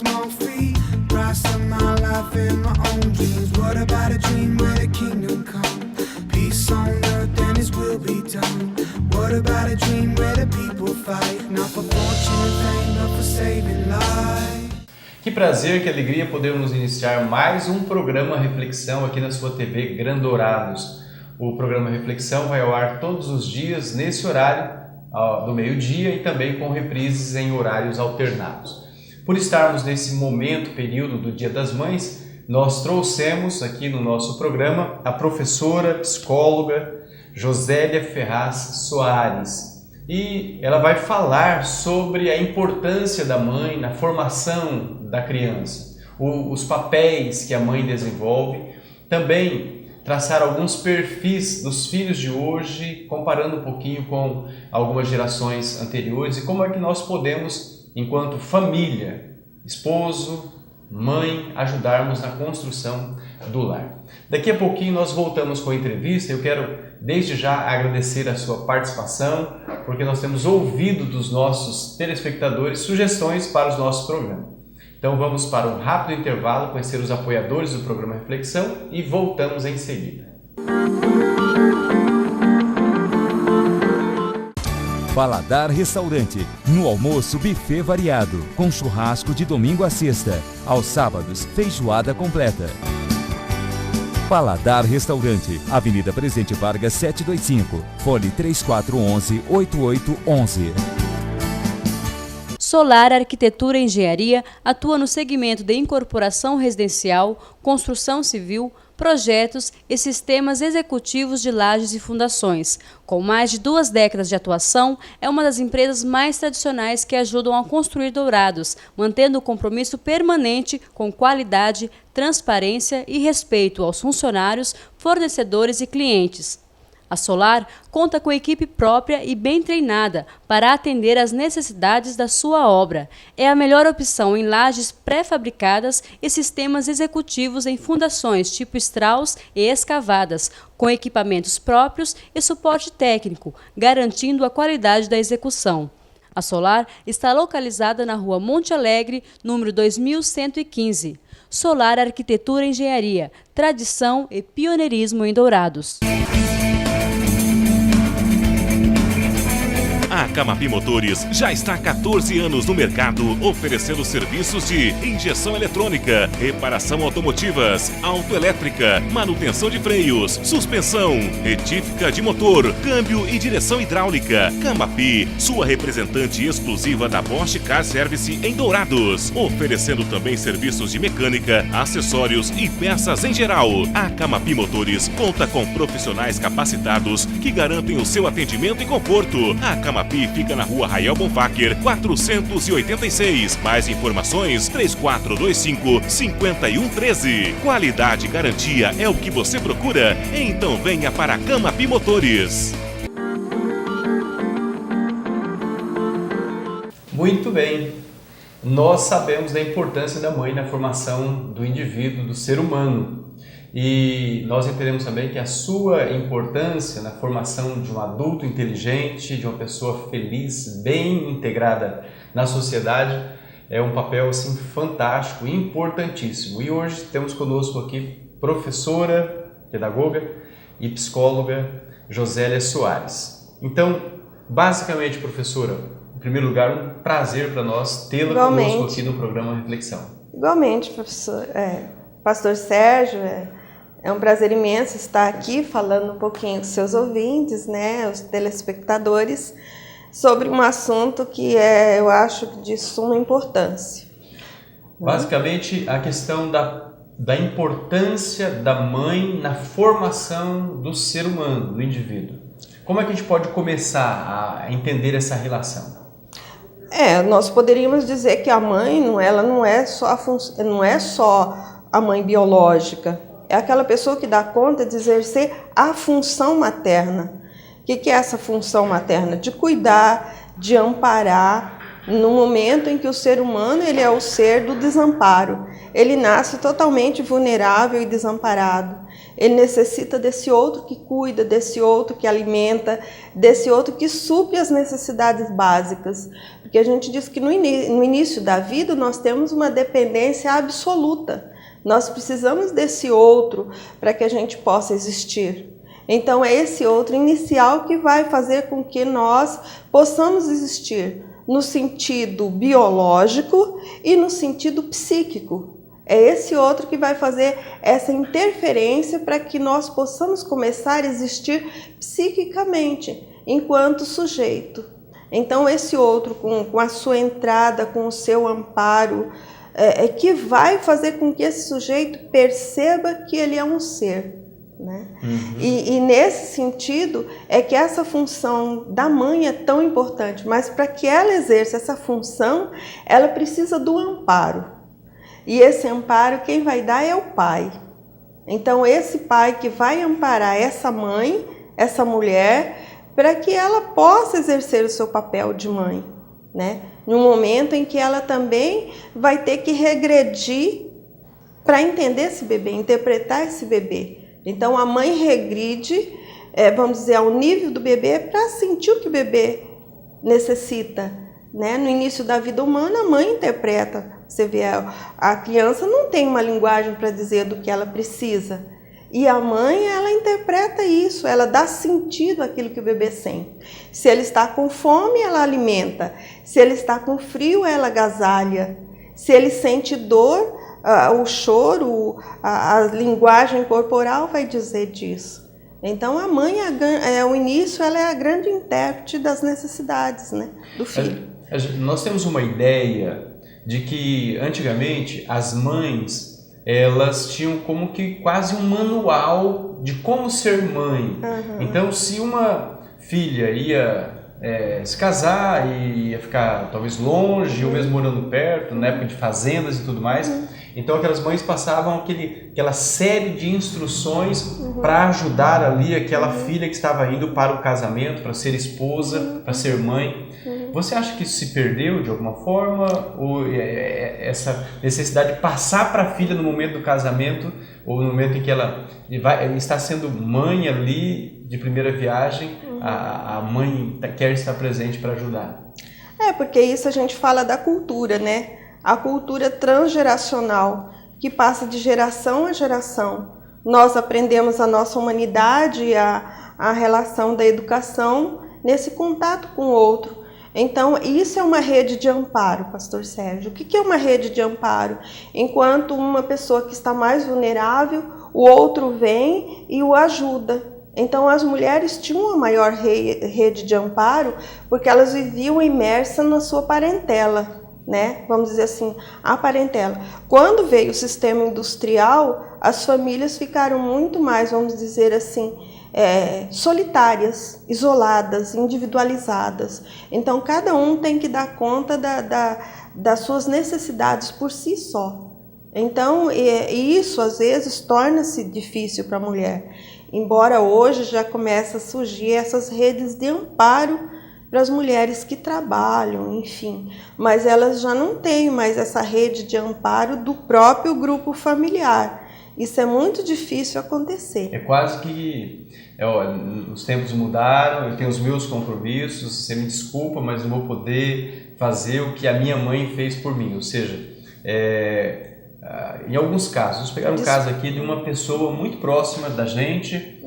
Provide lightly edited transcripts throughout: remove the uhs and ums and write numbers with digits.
small fee. Price of my life and my own dreams. What about a dream where the kingdom come? Peace on earth and His will be done. What about a dream where the people fight? Not for fortune and fame, but for saving lives. Que prazer, que alegria podermos iniciar mais um programa Reflexão aqui na sua TV Grandourados. O programa Reflexão vai ao ar todos os dias nesse horário do meio-dia e também com reprises em horários alternados. Por estarmos nesse momento, período do Dia das Mães, nós trouxemos aqui no nosso programa a professora, psicóloga Josélia Ferraz Soares. E ela vai falar sobre a importância da mãe na formação da criança, os papéis que a mãe desenvolve, também traçar alguns perfis dos filhos de hoje, comparando um pouquinho com algumas gerações anteriores e como é que nós podemos, enquanto família, esposo, mãe, ajudarmos na construção do lar. Daqui a pouquinho nós voltamos com a entrevista. Eu quero desde já agradecer a sua participação, porque nós temos ouvido dos nossos telespectadores sugestões para os nossos programas. Então vamos para um rápido intervalo, conhecer os apoiadores do programa Reflexão e voltamos em seguida. Paladar Restaurante. No almoço, buffet variado, com churrasco de domingo a sexta. Aos sábados, feijoada completa. Paladar Restaurante. Avenida Presidente Vargas 725. Fone 3411-8811. Solar Arquitetura e Engenharia atua no segmento de incorporação residencial, construção civil, projetos e sistemas executivos de lajes e fundações. Com mais de 2 décadas de atuação, é uma das empresas mais tradicionais que ajudam a construir Dourados, mantendo o compromisso permanente com qualidade, transparência e respeito aos funcionários, fornecedores e clientes. A Solar conta com equipe própria e bem treinada para atender às necessidades da sua obra. É a melhor opção em lajes pré-fabricadas e sistemas executivos em fundações tipo Strauss e escavadas, com equipamentos próprios e suporte técnico, garantindo a qualidade da execução. A Solar está localizada na Rua Monte Alegre, número 2115. Solar Arquitetura e Engenharia, tradição e pioneirismo em Dourados. A Camapi Motores já está há 14 anos no mercado, oferecendo serviços de injeção eletrônica, reparação automotivas, autoelétrica, manutenção de freios, suspensão, retífica de motor, câmbio e direção hidráulica. Camapi, sua representante exclusiva da Bosch Car Service em Dourados, oferecendo também serviços de mecânica, acessórios e peças em geral. A Camapi Motores conta com profissionais capacitados que garantem o seu atendimento e conforto. A Camapi fica na Rua Rael Bonfacker, 486. Mais informações, 3425-5113. Qualidade e garantia é o que você procura? Então venha para a Camapi Motores. Muito bem. Nós sabemos da importância da mãe na formação do indivíduo, do ser humano. E nós entendemos também que a sua importância na formação de um adulto inteligente, de uma pessoa feliz, bem integrada na sociedade, é um papel assim fantástico e importantíssimo. E hoje temos conosco aqui professora, pedagoga e psicóloga Josélia Soares. Então, basicamente, professora, em primeiro lugar, um prazer para nós tê-la conosco aqui no programa Reflexão. Igualmente, professor, pastor Sérgio, é um prazer imenso estar aqui falando um pouquinho com seus ouvintes, né, os telespectadores, sobre um assunto que eu acho de suma importância. Basicamente, a questão da importância da mãe na formação do ser humano, do indivíduo. Como é que a gente pode começar a entender essa relação? Nós poderíamos dizer que a mãe, ela não é só a mãe biológica, é aquela pessoa que dá conta de exercer a função materna. O que é essa função materna? De cuidar, de amparar, no momento em que o ser humano ele é o ser do desamparo. Ele nasce totalmente vulnerável e desamparado. Ele necessita desse outro que cuida, desse outro que alimenta, desse outro que supre as necessidades básicas. Porque a gente diz que no início da vida nós temos uma dependência absoluta. Nós precisamos desse outro para que a gente possa existir. Então é esse outro inicial que vai fazer com que nós possamos existir no sentido biológico e no sentido psíquico. É esse outro que vai fazer essa interferência para que nós possamos começar a existir psiquicamente, enquanto sujeito. Então esse outro, com a sua entrada, com o seu amparo, que vai fazer com que esse sujeito perceba que ele é um ser. Né? E nesse sentido é que essa função da mãe é tão importante, mas para que ela exerça essa função, ela precisa do amparo. E esse amparo quem vai dar é o pai. Então esse pai que vai amparar essa mãe, essa mulher, para que ela possa exercer o seu papel de mãe, né? Num momento em que ela também vai ter que regredir para entender esse bebê, interpretar esse bebê. Então a mãe regride, vamos dizer, ao nível do bebê para sentir o que o bebê necessita, né? No início da vida humana a mãe interpreta. Você vê, a criança não tem uma linguagem para dizer do que ela precisa. E a mãe, ela interpreta isso, ela dá sentido àquilo que o bebê sente. Se ele está com fome, ela alimenta. Se ele está com frio, ela agasalha. Se ele sente dor, o choro, a linguagem corporal vai dizer disso. Então a mãe, o início, ela é a grande intérprete das necessidades, né, do filho. Nós temos uma ideia de que antigamente as mães elas tinham como que quase um manual de como ser mãe. Então se uma filha ia se casar e ia ficar talvez longe ou mesmo morando perto, na época de fazendas e tudo mais, então aquelas mães passavam aquela série de instruções para ajudar ali aquela filha que estava indo para o casamento, para ser esposa, para ser mãe. Você acha que isso se perdeu de alguma forma? Ou essa necessidade de passar para a filha no momento do casamento, ou no momento em que ela está sendo mãe ali de primeira viagem, a mãe quer estar presente para ajudar? Porque isso a gente fala da cultura, né? A cultura transgeracional, que passa de geração a geração. Nós aprendemos a nossa humanidade, a relação da educação nesse contato com o outro. Então, isso é uma rede de amparo, pastor Sérgio. O que é uma rede de amparo? Enquanto uma pessoa que está mais vulnerável, o outro vem e o ajuda. Então, as mulheres tinham uma maior rede de amparo porque elas viviam imersas na sua parentela, né? Vamos dizer assim, a parentela. Quando veio o sistema industrial, as famílias ficaram muito mais, vamos dizer assim, solitárias, isoladas, individualizadas. Então, cada um tem que dar conta das suas necessidades por si só. Então, isso às vezes torna-se difícil para a mulher. Embora hoje já comece a surgir essas redes de amparo para as mulheres que trabalham, enfim. Mas elas já não têm mais essa rede de amparo do próprio grupo familiar. Isso é muito difícil acontecer. É quase que os tempos mudaram, eu tenho os meus compromissos, você me desculpa, mas não vou poder fazer o que a minha mãe fez por mim. Ou seja, em alguns casos, vamos pegar um caso aqui de uma pessoa muito próxima da gente,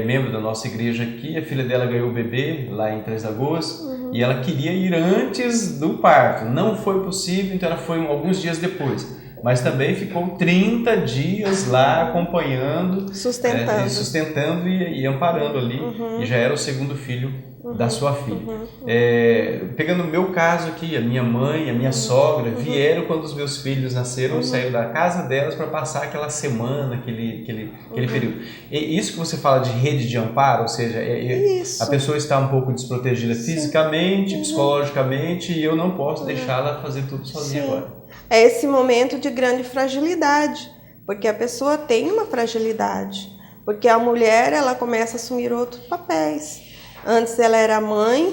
membro da nossa igreja aqui, a filha dela ganhou o bebê lá em Três Lagoas, e ela queria ir antes do parto. Não foi possível, então ela foi alguns dias depois. Mas também ficou 30 dias lá acompanhando, sustentando e amparando ali, e já era o segundo filho da sua filha. Pegando o meu caso aqui, a minha mãe, a minha sogra vieram quando os meus filhos nasceram, saíram da casa delas para passar aquela semana, aquele período. E isso que você fala de rede de amparo, ou seja, a pessoa está um pouco desprotegida fisicamente, psicologicamente, e eu não posso deixá-la fazer tudo sozinha agora. É esse momento de grande fragilidade, porque a pessoa tem uma fragilidade, porque a mulher ela começa a assumir outros papéis. Antes ela era mãe,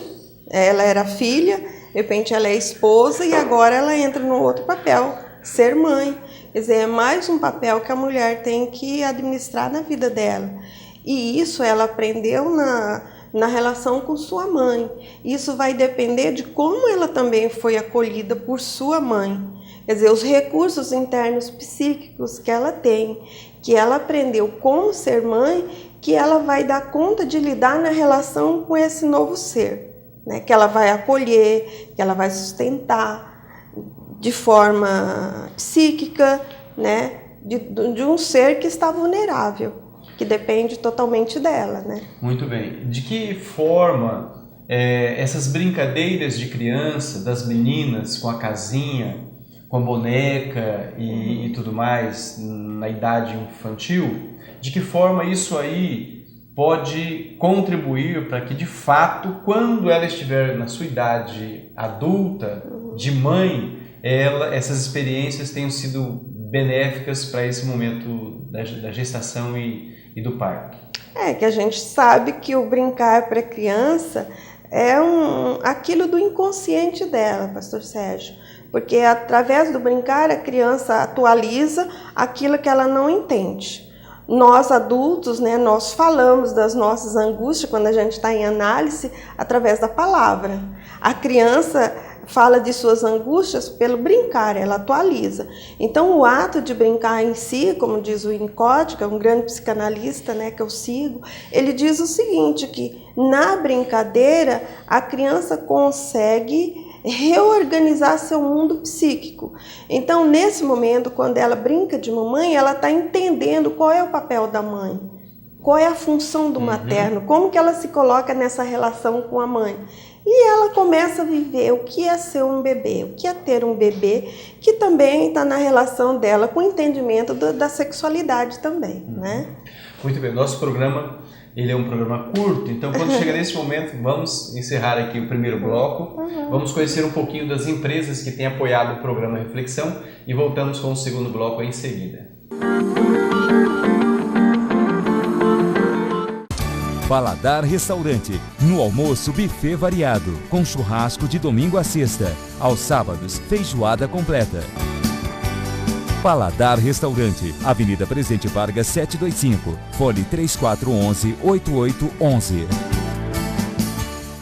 ela era filha, de repente ela é esposa e agora ela entra no outro papel, ser mãe. Quer dizer, é mais um papel que a mulher tem que administrar na vida dela. E isso ela aprendeu na relação com sua mãe. Isso vai depender de como ela também foi acolhida por sua mãe. Quer dizer, os recursos internos psíquicos que ela tem, que ela aprendeu como ser mãe, que ela vai dar conta de lidar na relação com esse novo ser, né? Que ela vai acolher, que ela vai sustentar de forma psíquica, né? De um ser que está vulnerável, que depende totalmente dela, né? Muito bem. De que forma essas brincadeiras de criança, das meninas com a casinha, com a boneca e tudo mais, na idade infantil, de que forma isso aí pode contribuir para que, de fato, quando ela estiver na sua idade adulta, de mãe, essas experiências tenham sido benéficas para esse momento da gestação e do parto? Que a gente sabe que o brincar para a criança é aquilo do inconsciente dela, pastor Sérgio. Porque através do brincar a criança atualiza aquilo que ela não entende. Nós adultos, né, nós falamos das nossas angústias quando a gente está em análise através da palavra. A criança fala de suas angústias pelo brincar, ela atualiza. Então o ato de brincar em si, como diz o Winnicott, que é um grande psicanalista, né, que eu sigo, ele diz o seguinte, que na brincadeira a criança consegue reorganizar seu mundo psíquico. Então, nesse momento, quando ela brinca de mamãe, ela está entendendo qual é o papel da mãe, qual é a função do materno, como que ela se coloca nessa relação com a mãe. E ela começa a viver o que é ser um bebê, o que é ter um bebê, que também está na relação dela com o entendimento da sexualidade também, né? Muito bem, nosso programa ele é um programa curto, então quando chega nesse momento, vamos encerrar aqui o primeiro bloco, vamos conhecer um pouquinho das empresas que têm apoiado o programa Reflexão e voltamos com o segundo bloco em seguida. Paladar Restaurante, no almoço buffet variado, com churrasco de domingo a sexta, aos sábados feijoada completa. Paladar Restaurante, Avenida Presidente Vargas 725, fone 3411-8811.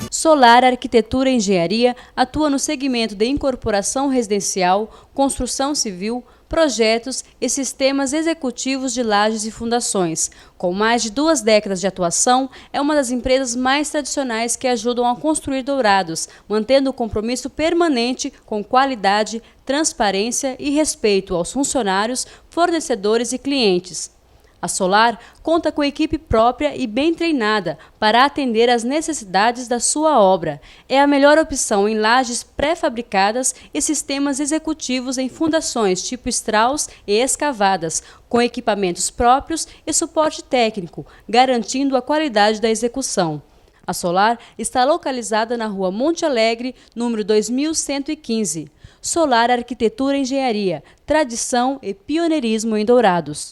Solar Arquitetura e Engenharia atua no segmento de incorporação residencial, construção civil, projetos e sistemas executivos de lajes e fundações. Com mais de 2 décadas de atuação, é uma das empresas mais tradicionais que ajudam a construir Dourados, mantendo o compromisso permanente com qualidade, transparência e respeito aos funcionários, fornecedores e clientes. A Solar conta com equipe própria e bem treinada para atender às necessidades da sua obra. É a melhor opção em lajes pré-fabricadas e sistemas executivos em fundações tipo Strauss e escavadas, com equipamentos próprios e suporte técnico, garantindo a qualidade da execução. A Solar está localizada na Rua Monte Alegre, número 2115. Solar Arquitetura e Engenharia, tradição e pioneirismo em Dourados.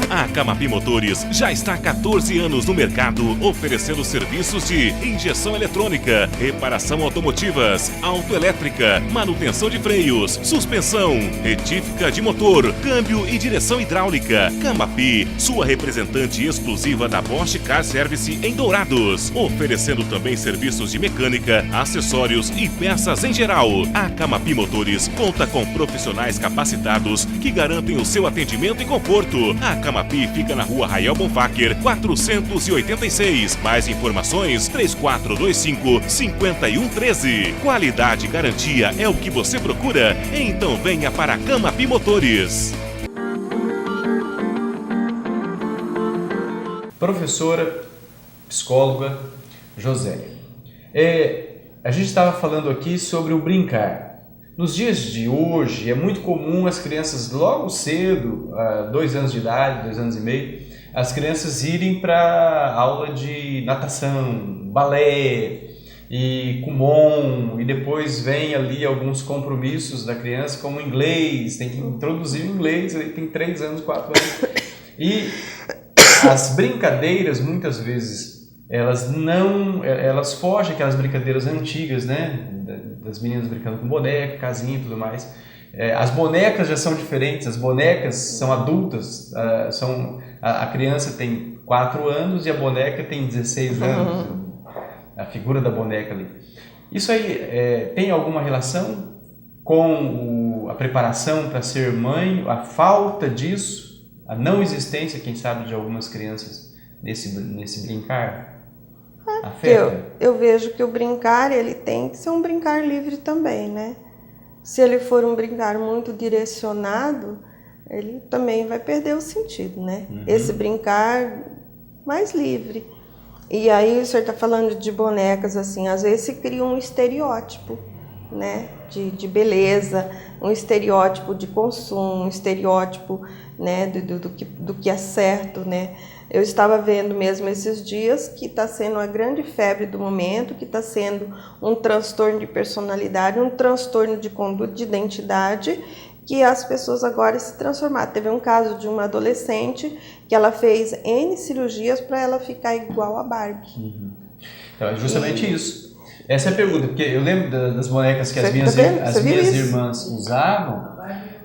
A Camapi Motores já está há 14 anos no mercado, oferecendo serviços de injeção eletrônica, reparação automotivas, autoelétrica, manutenção de freios, suspensão, retífica de motor, câmbio e direção hidráulica. Camapi, sua representante exclusiva da Bosch Car Service em Dourados, oferecendo também serviços de mecânica, acessórios e peças em geral. A Camapi Motores conta com profissionais capacitados que garantem o seu atendimento e conforto. A Camapi fica na Rua Rael Bonfacker, 486. Mais informações, 3425-5113. Qualidade e garantia é o que você procura? Então venha para a Camapi Motores. Professora, psicóloga Josélia, a gente estava falando aqui sobre o brincar. Nos dias de hoje, é muito comum as crianças logo cedo, 2 anos de idade, 2 anos e meio, as crianças irem para aula de natação, balé e kumon, e depois vem ali alguns compromissos da criança, como inglês, tem que introduzir o inglês, ele tem 3 anos, 4 anos. E as brincadeiras, muitas vezes, elas fogem aquelas brincadeiras antigas, né? Das meninas brincando com boneca, casinha e tudo mais. As bonecas já são diferentes, as bonecas são adultas, a criança tem 4 anos e a boneca tem 16 anos, a figura da boneca ali. Isso aí tem alguma relação com a preparação para ser mãe, a falta disso, a não existência, quem sabe, de algumas crianças nesse brincar? Afeta? Eu vejo que o brincar, ele tem que ser um brincar livre também, né? Se ele for um brincar muito direcionado, ele também vai perder o sentido, né? Esse brincar mais livre. E aí o senhor está falando de bonecas, assim, às vezes se cria um estereótipo, né? De beleza, um estereótipo de consumo, um estereótipo, né? do que é certo, né? Eu estava vendo mesmo esses dias que está sendo a grande febre do momento, que está sendo um transtorno de personalidade, um transtorno de conduta, de identidade, que as pessoas agora se transformaram. Teve um caso de uma adolescente que ela fez N cirurgias para ela ficar igual a Barbie. Então, é justamente isso. Essa é a pergunta, porque eu lembro das bonecas que as minhas irmãs usavam.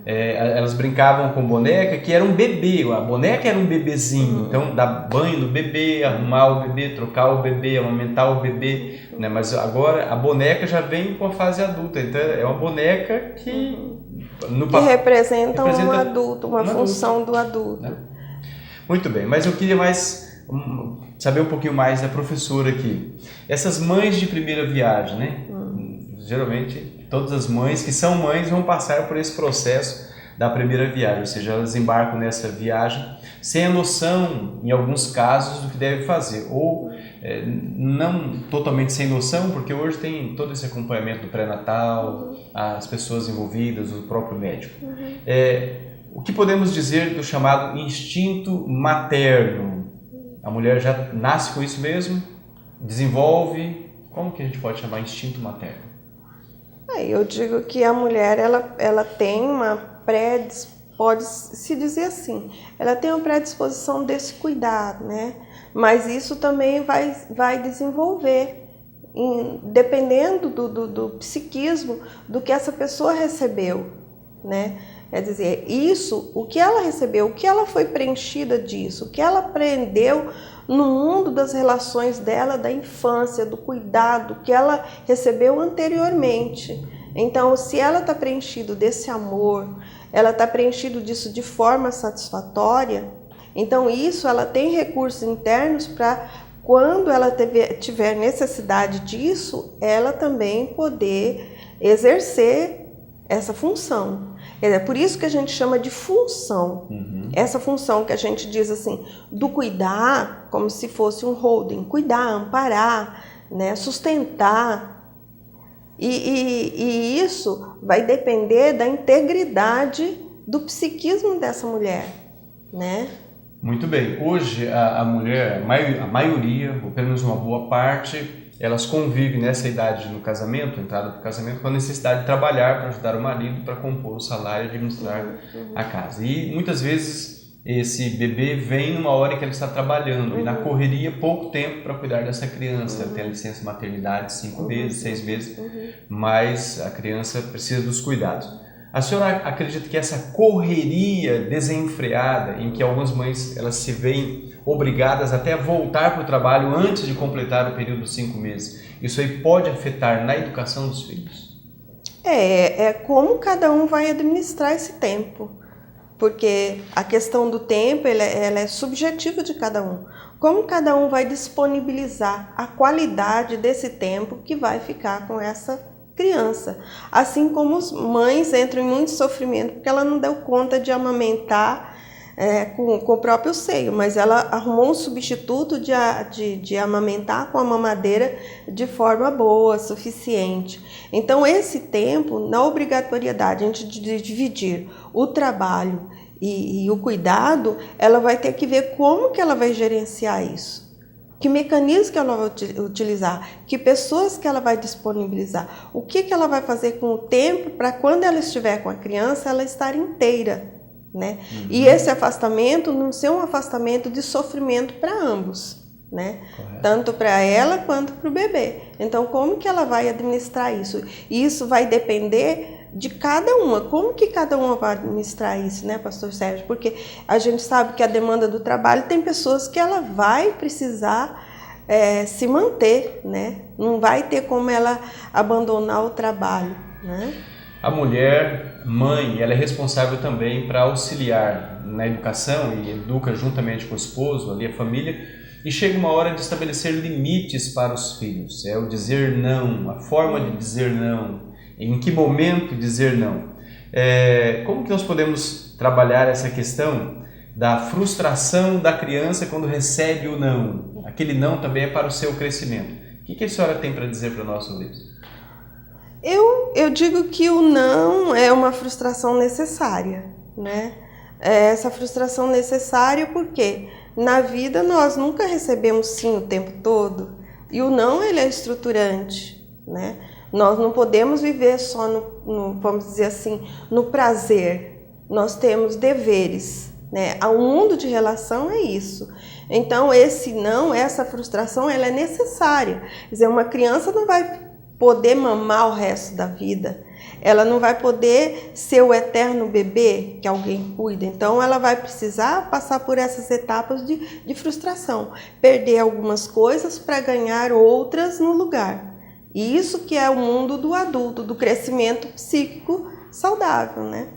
Elas brincavam com boneca que era um bebê, a boneca era um bebezinho, então dar banho no bebê, arrumar o bebê, trocar o bebê, amamentar o bebê, né? Mas agora a boneca já vem com a fase adulta, então é uma boneca que representa um adulto, uma função do adulto. Né? Muito bem, mas eu queria saber um pouquinho mais da professora aqui. Essas mães de primeira viagem, né? Geralmente todas as mães que são mães vão passar por esse processo da primeira viagem, ou seja, elas embarcam nessa viagem sem a noção, em alguns casos, do que deve fazer, ou não totalmente sem noção, porque hoje tem todo esse acompanhamento do pré-natal, as pessoas envolvidas, o próprio médico. O que podemos dizer do chamado instinto materno? A mulher já nasce com isso mesmo? Desenvolve? Como que a gente pode chamar instinto materno? Eu digo que a mulher ela tem uma pode-se dizer assim, ela tem uma predisposição desse cuidado, né? Mas isso também vai desenvolver, dependendo do psiquismo do que essa pessoa recebeu, né? Quer dizer, isso, o que ela recebeu, o que ela foi preenchida disso, o que ela aprendeu no mundo das relações dela, da infância, do cuidado que ela recebeu anteriormente. Então, se ela está preenchida desse amor, ela está preenchida disso de forma satisfatória, então isso ela tem recursos internos para, quando ela tiver necessidade disso, ela também poder exercer essa função. É por isso que a gente chama de função. Essa função que a gente diz assim, do cuidar, como se fosse um holding, cuidar, amparar, né, sustentar. E isso vai depender da integridade do psiquismo dessa mulher, né? Muito bem. Hoje a mulher, a maioria, ou pelo menos uma boa parte, elas convivem nessa idade no casamento, entrada para o casamento, com a necessidade de trabalhar para ajudar o marido, para compor o salário e administrar a casa. E muitas vezes esse bebê vem numa hora em que ela está trabalhando e na correria pouco tempo para cuidar dessa criança. Ela tem a licença maternidade 5 meses, 6 meses, mas a criança precisa dos cuidados. A senhora acredita que essa correria desenfreada, em que algumas mães elas se veem obrigadas até a voltar para o trabalho antes de completar o período de 5 meses, isso aí pode afetar na educação dos filhos? É como cada um vai administrar esse tempo, porque a questão do tempo ela é subjetiva de cada um. Como cada um vai disponibilizar a qualidade desse tempo que vai ficar com essa criança. Assim como as mães entram em muito sofrimento porque ela não deu conta de amamentar com o próprio seio, mas ela arrumou um substituto de amamentar com a mamadeira de forma boa, suficiente. Então esse tempo, na obrigatoriedade de dividir o trabalho e o cuidado, ela vai ter que ver como que ela vai gerenciar isso. Que mecanismos que ela vai utilizar, que pessoas que ela vai disponibilizar, o que ela vai fazer com o tempo para quando ela estiver com a criança, ela estar inteira, né? E esse afastamento não ser um afastamento de sofrimento para ambos, né? Correto. Tanto para ela quanto para o bebê. Então, como que ela vai administrar isso? E isso vai depender de cada uma. Como que cada uma vai administrar isso, né, pastor Sérgio? Porque a gente sabe que a demanda do trabalho tem pessoas que ela vai precisar se manter, né? Não vai ter como ela abandonar o trabalho, né? A mulher, mãe, ela é responsável também para auxiliar na educação e educa juntamente com o esposo, ali a família, e chega uma hora de estabelecer limites para os filhos. É o dizer não, a forma de dizer não, em que momento dizer não. Como que nós podemos trabalhar essa questão da frustração da criança quando recebe o não? Aquele não também é para o seu crescimento. O que a senhora tem para dizer para nós sobre isso? Eu digo que o não é uma frustração necessária, né? Essa frustração necessária porque na vida nós nunca recebemos sim o tempo todo, e o não ele é estruturante, né? Nós não podemos viver só vamos dizer assim, no prazer. Nós temos deveres, né? O mundo de relação é isso. Então esse não, essa frustração, ela é necessária. Quer dizer, uma criança não vai poder mamar o resto da vida. Ela não vai poder ser o eterno bebê que alguém cuida. Então ela vai precisar passar por essas etapas de frustração, perder algumas coisas para ganhar outras no lugar. E isso que é o mundo do adulto, do crescimento psíquico saudável, né?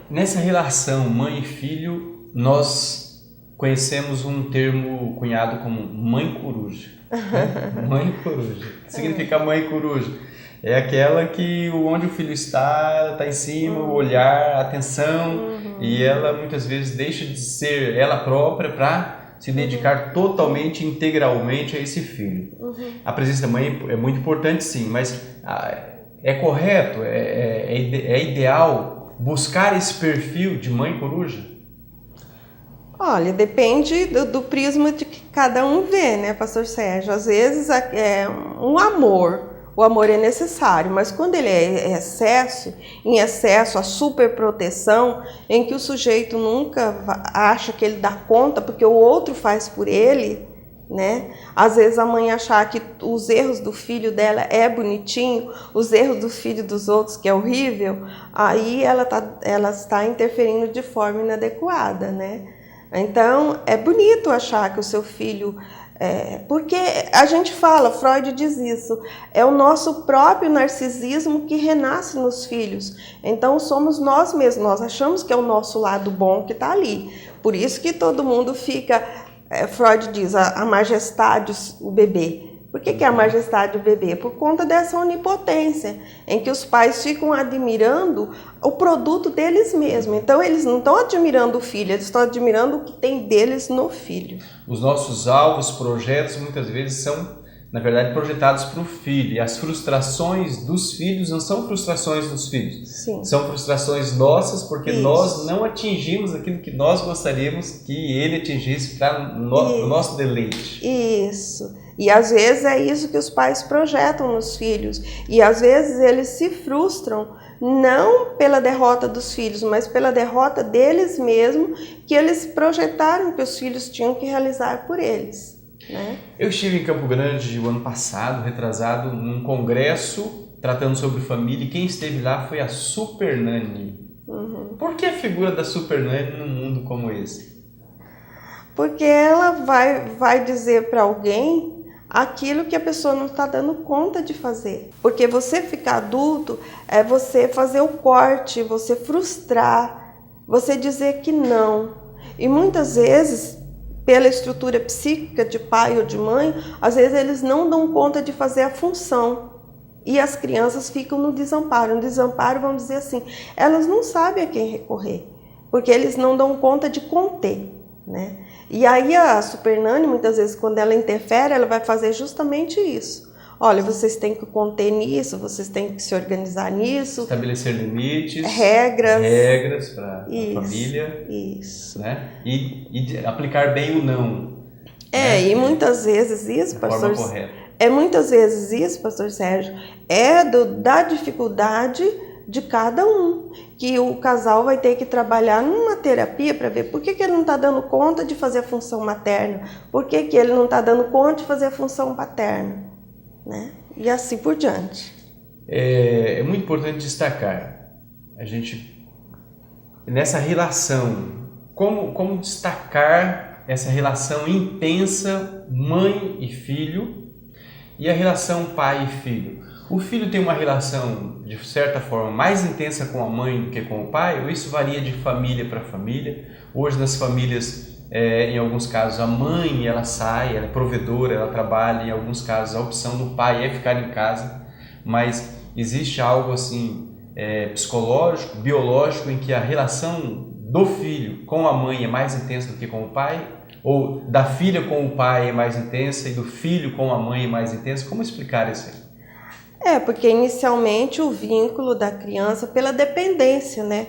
Nessa relação mãe e filho, nós conhecemos um termo cunhado como mãe coruja. Mãe coruja. O que significa mãe coruja? É aquela que onde o filho está em cima, o olhar, a atenção, e ela muitas vezes deixa de ser ela própria para se dedicar totalmente, integralmente a esse filho. A presença da mãe é muito importante, sim, mas é correto, é ideal buscar esse perfil de mãe coruja? Olha, depende do prisma de que cada um vê, né, pastor Sérgio? Às vezes o amor é necessário, mas quando ele é em excesso, a superproteção, em que o sujeito nunca acha que ele dá conta porque o outro faz por ele, né? Às vezes a mãe achar que os erros do filho dela é bonitinho, os erros do filho dos outros que é horrível, aí ela está interferindo de forma inadequada, né? Então, é bonito achar que o seu filho... porque a gente fala, Freud diz isso, é o nosso próprio narcisismo que renasce nos filhos. Então, somos nós mesmos, nós achamos que é o nosso lado bom que está ali. Por isso que todo mundo fica... Freud diz, a majestade, o bebê. Por que é a majestade do bebê? Por conta dessa onipotência, em que os pais ficam admirando o produto deles mesmos. Então, eles não estão admirando o filho, eles estão admirando o que tem deles no filho. Os nossos alvos, projetos, muitas vezes são, na verdade, projetados para o filho. E as frustrações dos filhos não são frustrações dos filhos. Sim. São frustrações nossas, porque nós não atingimos aquilo que nós gostaríamos que ele atingisse para o nosso deleite. Isso. E às vezes é isso que os pais projetam nos filhos. E às vezes eles se frustram, não pela derrota dos filhos, mas pela derrota deles mesmos, que eles projetaram que os filhos tinham que realizar por eles, né? Eu estive em Campo Grande o ano passado, retrasado, num congresso tratando sobre família, e quem esteve lá foi a Super Nani. Por que a figura da Super Nani num mundo como esse? Porque ela vai dizer para alguém aquilo que a pessoa não está dando conta de fazer. Porque você ficar adulto é você fazer o corte, você frustrar, você dizer que não. E muitas vezes, pela estrutura psíquica de pai ou de mãe, às vezes eles não dão conta de fazer a função. E as crianças ficam no desamparo. No desamparo, vamos dizer assim, elas não sabem a quem recorrer, porque eles não dão conta de conter, né? E aí a Super Nani, muitas vezes, quando ela interfere, ela vai fazer justamente isso. Olha, vocês têm que conter nisso, vocês têm que se organizar nisso. Estabelecer limites. Regras para a família. Isso. Né? E aplicar bem o não. E muitas vezes isso, pastor... forma correta. Muitas vezes isso, pastor Sérgio, da dificuldade de cada um, que o casal vai ter que trabalhar numa terapia para ver por que ele não está dando conta de fazer a função materna, por que ele não está dando conta de fazer a função paterna, né? E assim por diante. é muito importante destacar, a gente, nessa relação, como destacar essa relação intensa mãe e filho e a relação pai e filho. O filho tem uma relação, de certa forma, mais intensa com a mãe do que com o pai, ou isso varia de família para família? Hoje nas famílias, em alguns casos, a mãe ela sai, ela é provedora, ela trabalha, em alguns casos a opção do pai é ficar em casa, mas existe algo assim psicológico, biológico, em que a relação do filho com a mãe é mais intensa do que com o pai? Ou da filha com o pai é mais intensa e do filho com a mãe é mais intensa? Como explicar isso aí? Porque inicialmente o vínculo da criança pela dependência, né?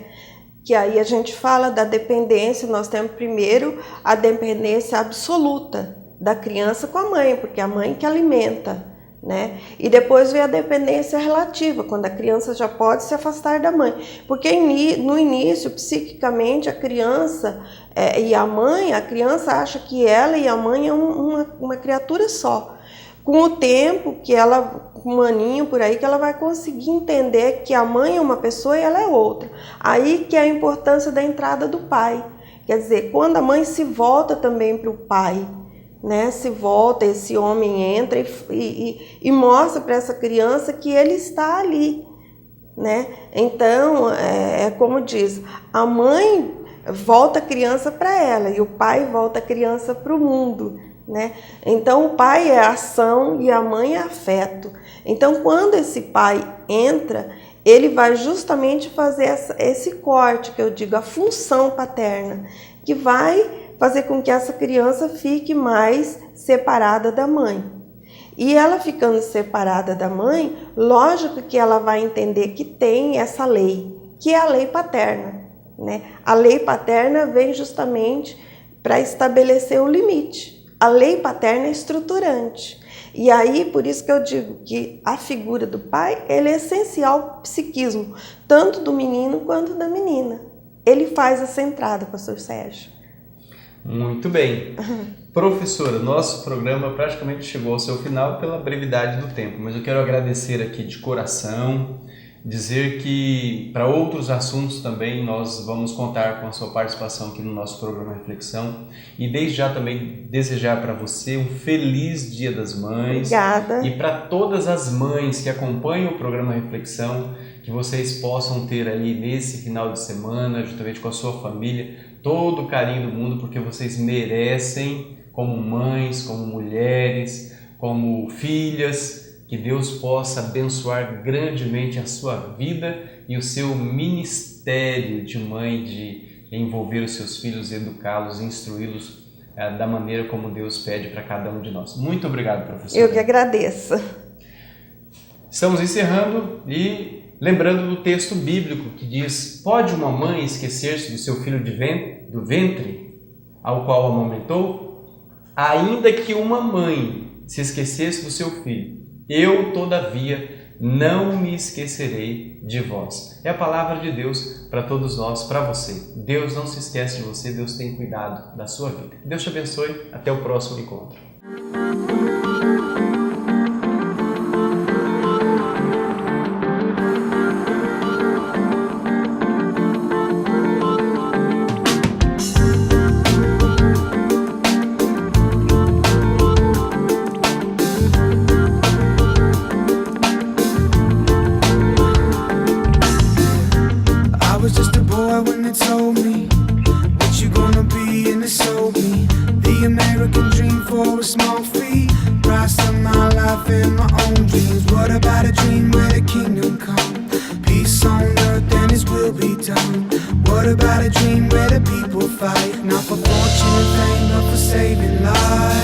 Que aí a gente fala da dependência, nós temos primeiro a dependência absoluta da criança com a mãe, porque é a mãe que alimenta, né? E depois vem a dependência relativa, quando a criança já pode se afastar da mãe. Porque no início, psiquicamente, a criança e a mãe, a criança acha que ela e a mãe é uma criatura só. Com o tempo, que ela, um aninho por aí, que ela vai conseguir entender que a mãe é uma pessoa e ela é outra. Aí que é a importância da entrada do pai. Quer dizer, quando a mãe se volta também para o pai, né? Se volta, esse homem entra e mostra para essa criança que ele está ali, né? Então, como diz, a mãe volta a criança para ela e o pai volta a criança para o mundo, né? Então o pai é ação e a mãe é afeto. Então quando esse pai entra, ele vai justamente fazer esse corte, que eu digo, a função paterna, que vai fazer com que essa criança fique mais separada da mãe. E ela ficando separada da mãe, lógico que ela vai entender que tem essa lei, que é a lei paterna, né? A lei paterna vem justamente para estabelecer o limite. A lei paterna é estruturante. E aí, por isso que eu digo que a figura do pai, ele é essencial para o psiquismo, tanto do menino quanto da menina. Ele faz essa entrada, pastor Sérgio. Muito bem. Professora, nosso programa praticamente chegou ao seu final pela brevidade do tempo, mas eu quero agradecer aqui de coração, dizer que para outros assuntos também nós vamos contar com a sua participação aqui no nosso programa Reflexão e desde já também desejar para você um feliz Dia das Mães. Obrigada. E para todas as mães que acompanham o programa Reflexão, que vocês possam ter aí nesse final de semana, juntamente com a sua família, todo o carinho do mundo, porque vocês merecem, como mães, como mulheres, como filhas. Que Deus possa abençoar grandemente a sua vida e o seu ministério de mãe, de envolver os seus filhos, educá-los, instruí-los da maneira como Deus pede para cada um de nós. Muito obrigado, professora. Eu que agradeço. Estamos encerrando e lembrando do texto bíblico que diz: pode uma mãe esquecer-se do seu filho do ventre ao qual amamentou? Ainda que uma mãe se esquecesse do seu filho, eu, todavia, não me esquecerei de vós. É a palavra de Deus para todos nós, para você. Deus não se esquece de você, Deus tem cuidado da sua vida. Deus te abençoe, até o próximo encontro. What about a dream where the people fight, not for fortune and fame, but for saving lives?